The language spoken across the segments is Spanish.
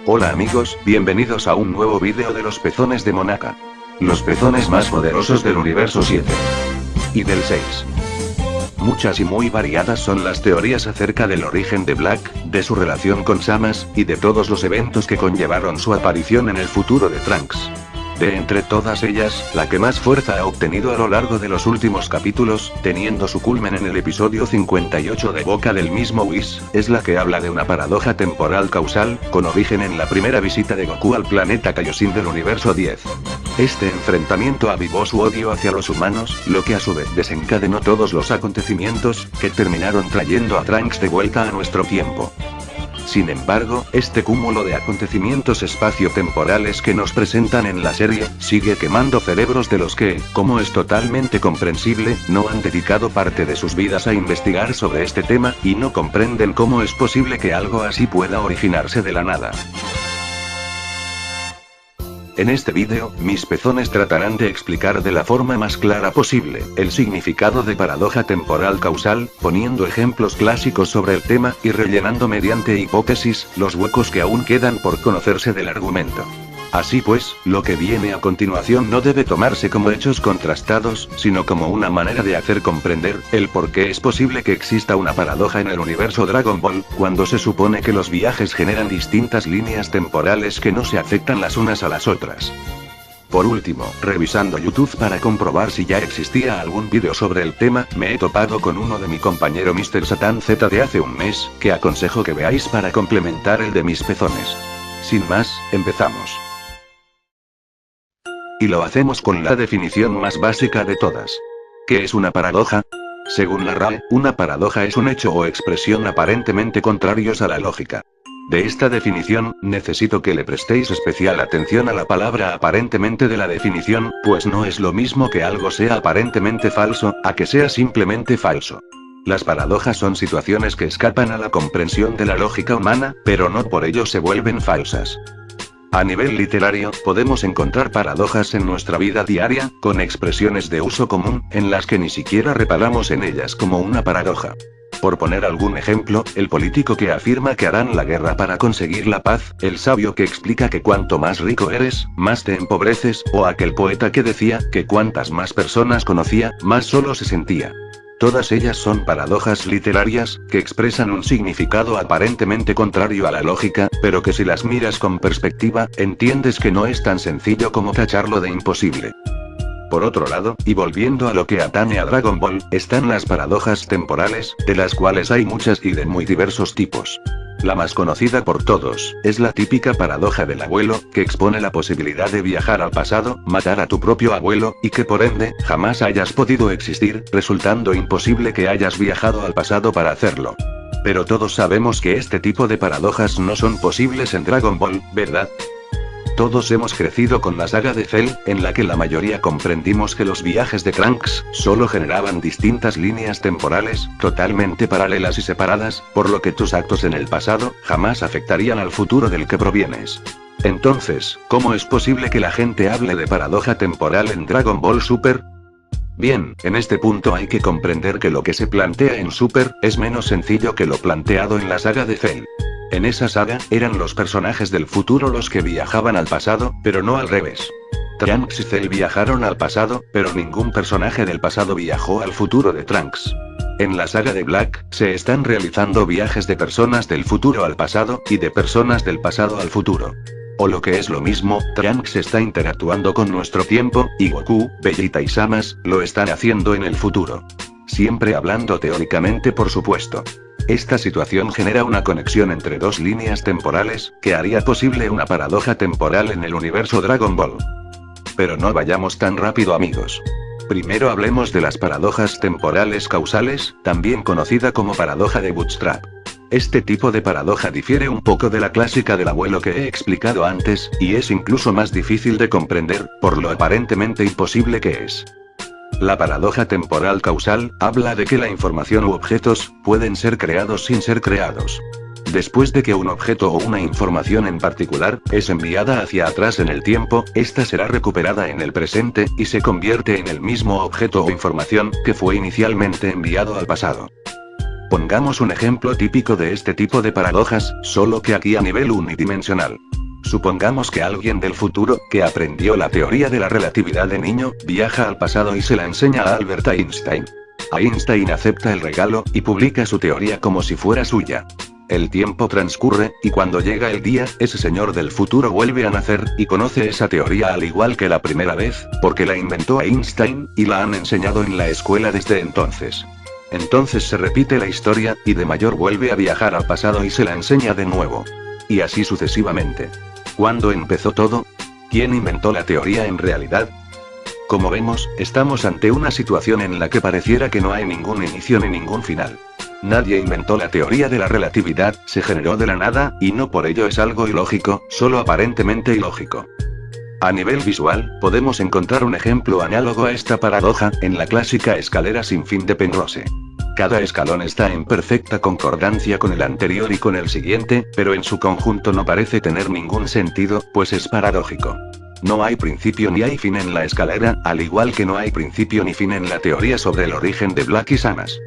Hola amigos, bienvenidos a un nuevo vídeo de los pezones de Monaka. Los pezones más poderosos del universo 7. Y del 6. Muchas y muy variadas son las teorías acerca del origen de Black, de su relación con Samas, y de todos los eventos que conllevaron su aparición en el futuro de Trunks. De entre todas ellas, la que más fuerza ha obtenido a lo largo de los últimos capítulos, teniendo su culmen en el episodio 58 de boca del mismo Whis, es la que habla de una paradoja temporal causal, con origen en la primera visita de Goku al planeta Kaioshin del universo 10. Este enfrentamiento avivó su odio hacia los humanos, lo que a su vez desencadenó todos los acontecimientos, que terminaron trayendo a Trunks de vuelta a nuestro tiempo. Sin embargo, este cúmulo de acontecimientos espaciotemporales que nos presentan en la serie, sigue quemando cerebros de los que, como es totalmente comprensible, no han dedicado parte de sus vidas a investigar sobre este tema, y no comprenden cómo es posible que algo así pueda originarse de la nada. En este vídeo, mis pezones tratarán de explicar de la forma más clara posible, el significado de paradoja temporal causal, poniendo ejemplos clásicos sobre el tema, y rellenando mediante hipótesis, los huecos que aún quedan por conocerse del argumento. Así pues, lo que viene a continuación no debe tomarse como hechos contrastados, sino como una manera de hacer comprender, el por qué es posible que exista una paradoja en el universo Dragon Ball, cuando se supone que los viajes generan distintas líneas temporales que no se afectan las unas a las otras. Por último, revisando YouTube para comprobar si ya existía algún vídeo sobre el tema, me he topado con uno de mi compañero Mr. Satan Z de hace un mes, que aconsejo que veáis para complementar el de mis pezones. Sin más, empezamos. Y lo hacemos con la definición más básica de todas. ¿Qué es una paradoja? Según la RAE, una paradoja es un hecho o expresión aparentemente contrarios a la lógica. De esta definición, necesito que le prestéis especial atención a la palabra aparentemente de la definición, pues no es lo mismo que algo sea aparentemente falso, a que sea simplemente falso. Las paradojas son situaciones que escapan a la comprensión de la lógica humana, pero no por ello se vuelven falsas. A nivel literario, podemos encontrar paradojas en nuestra vida diaria, con expresiones de uso común, en las que ni siquiera reparamos en ellas como una paradoja. Por poner algún ejemplo, el político que afirma que harán la guerra para conseguir la paz, el sabio que explica que cuanto más rico eres, más te empobreces, o aquel poeta que decía que cuantas más personas conocía, más solo se sentía. Todas ellas son paradojas literarias, que expresan un significado aparentemente contrario a la lógica, pero que si las miras con perspectiva, entiendes que no es tan sencillo como tacharlo de imposible. Por otro lado, y volviendo a lo que atañe a Dragon Ball, están las paradojas temporales, de las cuales hay muchas y de muy diversos tipos. La más conocida por todos, es la típica paradoja del abuelo, que expone la posibilidad de viajar al pasado, matar a tu propio abuelo, y que por ende, jamás hayas podido existir, resultando imposible que hayas viajado al pasado para hacerlo. Pero todos sabemos que este tipo de paradojas no son posibles en Dragon Ball, ¿verdad? Todos hemos crecido con la saga de Cell, en la que la mayoría comprendimos que los viajes de Trunks solo generaban distintas líneas temporales, totalmente paralelas y separadas, por lo que tus actos en el pasado jamás afectarían al futuro del que provienes. Entonces, ¿cómo es posible que la gente hable de paradoja temporal en Dragon Ball Super? Bien, en este punto hay que comprender que lo que se plantea en Super es menos sencillo que lo planteado en la saga de Cell. En esa saga, eran los personajes del futuro los que viajaban al pasado, pero no al revés. Trunks y Cell viajaron al pasado, pero ningún personaje del pasado viajó al futuro de Trunks. En la saga de Black, se están realizando viajes de personas del futuro al pasado, y de personas del pasado al futuro. O lo que es lo mismo, Trunks está interactuando con nuestro tiempo, y Goku, Vegeta y Samas, lo están haciendo en el futuro. Siempre hablando teóricamente, por supuesto. Esta situación genera una conexión entre dos líneas temporales, que haría posible una paradoja temporal en el universo Dragon Ball. Pero no vayamos tan rápido amigos. Primero hablemos de las paradojas temporales causales, también conocida como paradoja de Bootstrap. Este tipo de paradoja difiere un poco de la clásica del abuelo que he explicado antes, y es incluso más difícil de comprender, por lo aparentemente imposible que es. La paradoja temporal causal, habla de que la información u objetos, pueden ser creados sin ser creados. Después de que un objeto o una información en particular, es enviada hacia atrás en el tiempo, esta será recuperada en el presente, y se convierte en el mismo objeto o información, que fue inicialmente enviado al pasado. Pongamos un ejemplo típico de este tipo de paradojas, solo que aquí a nivel unidimensional. Supongamos que alguien del futuro, que aprendió la teoría de la relatividad de niño, viaja al pasado y se la enseña a Albert Einstein. Einstein acepta el regalo, y publica su teoría como si fuera suya. El tiempo transcurre, y cuando llega el día, ese señor del futuro vuelve a nacer, y conoce esa teoría al igual que la primera vez, porque la inventó Einstein, y la han enseñado en la escuela desde entonces. Entonces se repite la historia, y de mayor vuelve a viajar al pasado y se la enseña de nuevo. Y así sucesivamente. ¿Cuándo empezó todo? ¿Quién inventó la teoría en realidad? Como vemos, estamos ante una situación en la que pareciera que no hay ningún inicio ni ningún final. Nadie inventó la teoría de la relatividad, se generó de la nada, y no por ello es algo ilógico, solo aparentemente ilógico. A nivel visual, podemos encontrar un ejemplo análogo a esta paradoja, en la clásica escalera sin fin de Penrose. Cada escalón está en perfecta concordancia con el anterior y con el siguiente, pero en su conjunto no parece tener ningún sentido, pues es paradójico. No hay principio ni hay fin en la escalera, al igual que no hay principio ni fin en la teoría sobre el origen de Black y Samas.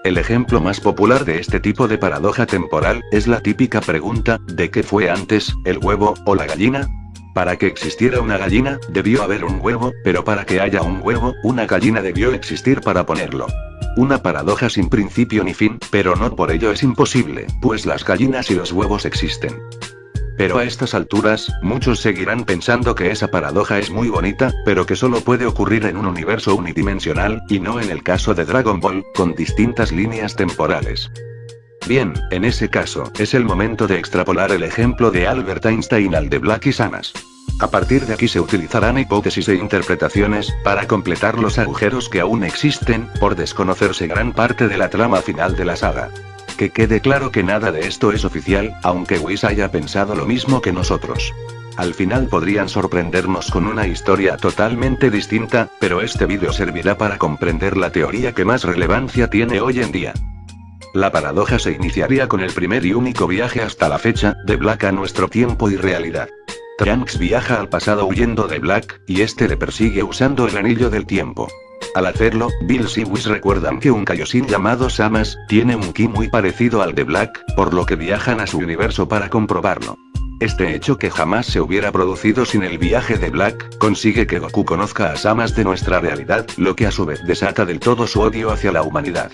El ejemplo más popular de este tipo de paradoja temporal, es la típica pregunta, ¿de qué fue antes, el huevo o la gallina? Para que existiera una gallina, debió haber un huevo, pero para que haya un huevo, una gallina debió existir para ponerlo. Una paradoja sin principio ni fin, pero no por ello es imposible, pues las gallinas y los huevos existen. Pero a estas alturas, muchos seguirán pensando que esa paradoja es muy bonita, pero que solo puede ocurrir en un universo unidimensional, y no en el caso de Dragon Ball, con distintas líneas temporales. Bien, en ese caso, es el momento de extrapolar el ejemplo de Albert Einstein al de Black y Samas. A partir de aquí se utilizarán hipótesis e interpretaciones, para completar los agujeros que aún existen, por desconocerse gran parte de la trama final de la saga. Que quede claro que nada de esto es oficial, aunque Whis haya pensado lo mismo que nosotros. Al final podrían sorprendernos con una historia totalmente distinta, pero este vídeo servirá para comprender la teoría que más relevancia tiene hoy en día. La paradoja se iniciaría con el primer y único viaje hasta la fecha, de Black a nuestro tiempo y realidad. Trunks viaja al pasado huyendo de Black, y este le persigue usando el anillo del tiempo. Al hacerlo, Bills y Whis recuerdan que un Kaioshin llamado Samas, tiene un ki muy parecido al de Black, por lo que viajan a su universo para comprobarlo. Este hecho que jamás se hubiera producido sin el viaje de Black, consigue que Goku conozca a Samas de nuestra realidad, lo que a su vez desata del todo su odio hacia la humanidad.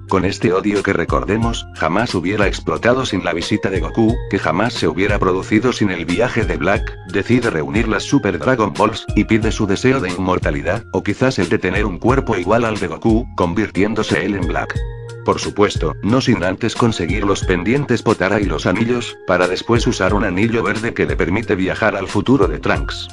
Con este odio que recordemos, jamás hubiera explotado sin la visita de Goku, que jamás se hubiera producido sin el viaje de Black, decide reunir las Super Dragon Balls, y pide su deseo de inmortalidad, o quizás el de tener un cuerpo igual al de Goku, convirtiéndose él en Black. Por supuesto, no sin antes conseguir los pendientes Potara y los anillos, para después usar un anillo verde que le permite viajar al futuro de Trunks.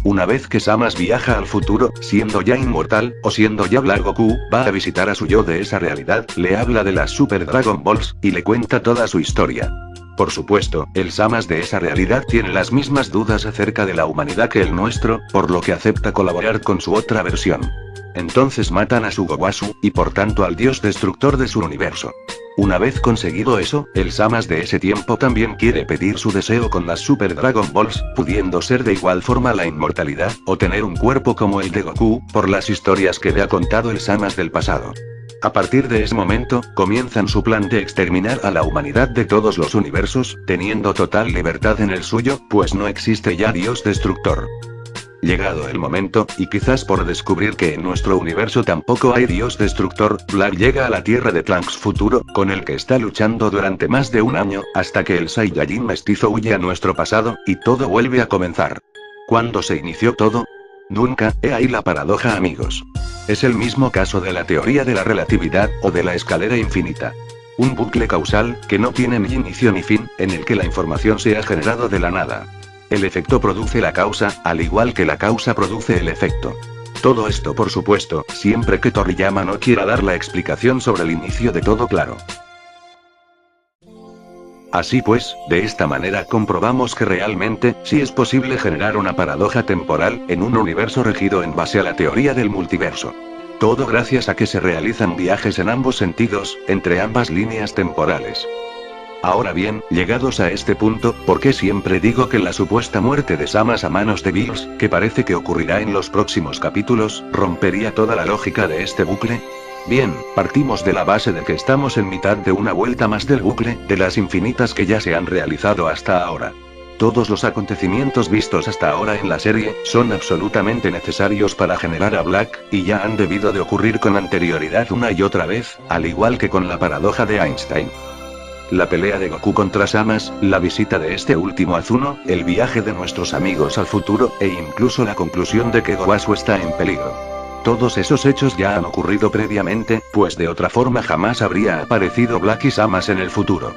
Una vez que Samas viaja al futuro, siendo ya inmortal, o siendo ya Black Goku, va a visitar a su yo de esa realidad, le habla de las Super Dragon Balls, y le cuenta toda su historia. Por supuesto, el Samas de esa realidad tiene las mismas dudas acerca de la humanidad que el nuestro, por lo que acepta colaborar con su otra versión. Entonces matan a su Gowasu, y por tanto al dios destructor de su universo. Una vez conseguido eso, el Samas de ese tiempo también quiere pedir su deseo con las Super Dragon Balls, pudiendo ser de igual forma la inmortalidad, o tener un cuerpo como el de Goku, por las historias que le ha contado el Samas del pasado. A partir de ese momento, comienzan su plan de exterminar a la humanidad de todos los universos, teniendo total libertad en el suyo, pues no existe ya dios destructor. Llegado el momento, y quizás por descubrir que en nuestro universo tampoco hay dios destructor, Black llega a la tierra de Trunks futuro, con el que está luchando durante más de un año, hasta que el Saiyajin mestizo huye a nuestro pasado, y todo vuelve a comenzar. ¿Cuándo se inició todo? Nunca. He ahí la paradoja, amigos. Es el mismo caso de la teoría de la relatividad, o de la escalera infinita. Un bucle causal, que no tiene ni inicio ni fin, en el que la información se ha generado de la nada. El efecto produce la causa, al igual que la causa produce el efecto. Todo esto por supuesto, siempre que Toriyama no quiera dar la explicación sobre el inicio de todo claro. Así pues, de esta manera comprobamos que realmente, sí es posible generar una paradoja temporal, en un universo regido en base a la teoría del multiverso. Todo gracias a que se realizan viajes en ambos sentidos, entre ambas líneas temporales. Ahora bien, llegados a este punto, ¿por qué siempre digo que la supuesta muerte de Samas a manos de Bills, que parece que ocurrirá en los próximos capítulos, rompería toda la lógica de este bucle? Bien, partimos de la base de que estamos en mitad de una vuelta más del bucle, de las infinitas que ya se han realizado hasta ahora. Todos los acontecimientos vistos hasta ahora en la serie, son absolutamente necesarios para generar a Black, y ya han debido de ocurrir con anterioridad una y otra vez, al igual que con la paradoja de Einstein. La pelea de Goku contra Samas, la visita de este último a Zuno, el viaje de nuestros amigos al futuro, e incluso la conclusión de que Gowasu está en peligro. Todos esos hechos ya han ocurrido previamente, pues de otra forma jamás habría aparecido Black y Samas en el futuro.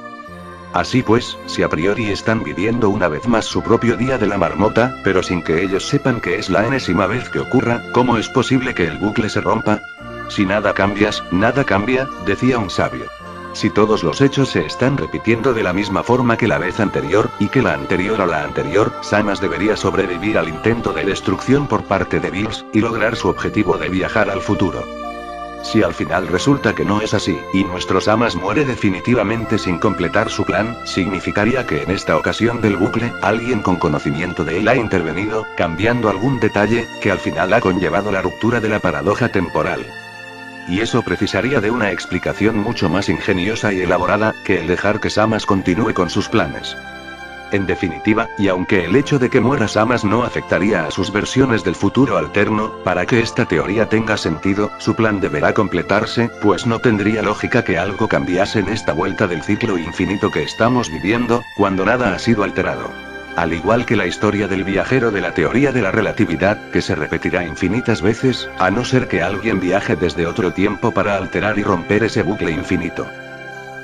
Así pues, si a priori están viviendo una vez más su propio día de la marmota, pero sin que ellos sepan que es la enésima vez que ocurra, ¿cómo es posible que el bucle se rompa? Si nada cambias, nada cambia, decía un sabio. Si todos los hechos se están repitiendo de la misma forma que la vez anterior, y que la anterior a la anterior, Samas debería sobrevivir al intento de destrucción por parte de Bills, y lograr su objetivo de viajar al futuro. Si al final resulta que no es así, y nuestro Samas muere definitivamente sin completar su plan, significaría que en esta ocasión del bucle, alguien con conocimiento de él ha intervenido, cambiando algún detalle, que al final ha conllevado la ruptura de la paradoja temporal. Y eso precisaría de una explicación mucho más ingeniosa y elaborada, que el dejar que Samas continúe con sus planes. En definitiva, y aunque el hecho de que muera Samas no afectaría a sus versiones del futuro alterno, para que esta teoría tenga sentido, su plan deberá completarse, pues no tendría lógica que algo cambiase en esta vuelta del ciclo infinito que estamos viviendo, cuando nada ha sido alterado. Al igual que la historia del viajero de la teoría de la relatividad, que se repetirá infinitas veces, a no ser que alguien viaje desde otro tiempo para alterar y romper ese bucle infinito.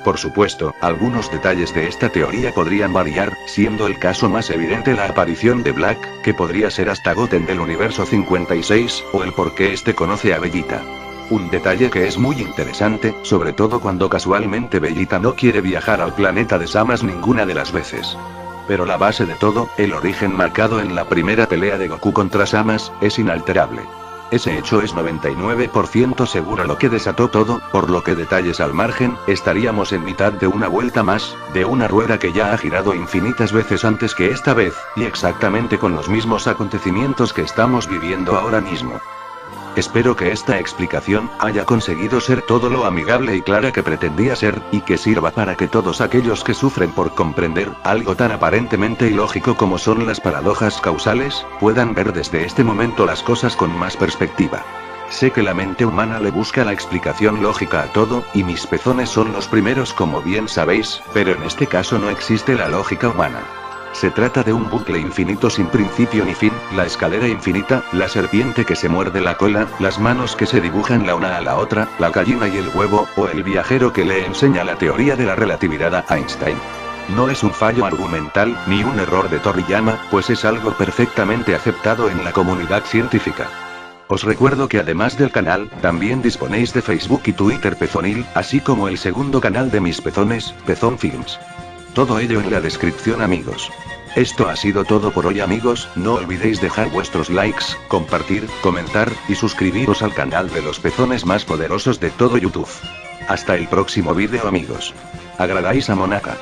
Por supuesto, algunos detalles de esta teoría podrían variar, siendo el caso más evidente la aparición de Black, que podría ser hasta Goten del universo 56, o el por qué este conoce a Vegeta. Un detalle que es muy interesante, sobre todo cuando casualmente Vegeta no quiere viajar al planeta de Samas ninguna de las veces. Pero la base de todo, el origen marcado en la primera pelea de Goku contra Samas, es inalterable. Ese hecho es 99% seguro lo que desató todo, por lo que detalles al margen, estaríamos en mitad de una vuelta más, de una rueda que ya ha girado infinitas veces antes que esta vez, y exactamente con los mismos acontecimientos que estamos viviendo ahora mismo. Espero que esta explicación haya conseguido ser todo lo amigable y clara que pretendía ser, y que sirva para que todos aquellos que sufren por comprender algo tan aparentemente ilógico como son las paradojas causales, puedan ver desde este momento las cosas con más perspectiva. Sé que la mente humana le busca la explicación lógica a todo, y mis pezones son los primeros como bien sabéis, pero en este caso no existe la lógica humana. Se trata de un bucle infinito sin principio ni fin, la escalera infinita, la serpiente que se muerde la cola, las manos que se dibujan la una a la otra, la gallina y el huevo, o el viajero que le enseña la teoría de la relatividad a Einstein. No es un fallo argumental, ni un error de Toriyama, pues es algo perfectamente aceptado en la comunidad científica. Os recuerdo que además del canal, también disponéis de Facebook y Twitter Pezonil, así como el segundo canal de mis pezones, Pezón Films. Todo ello en la descripción, amigos. Esto ha sido todo por hoy, amigos, no olvidéis dejar vuestros likes, compartir, comentar, y suscribiros al canal de los pezones más poderosos de todo YouTube. Hasta el próximo vídeo, amigos. Agradáis a Monaka.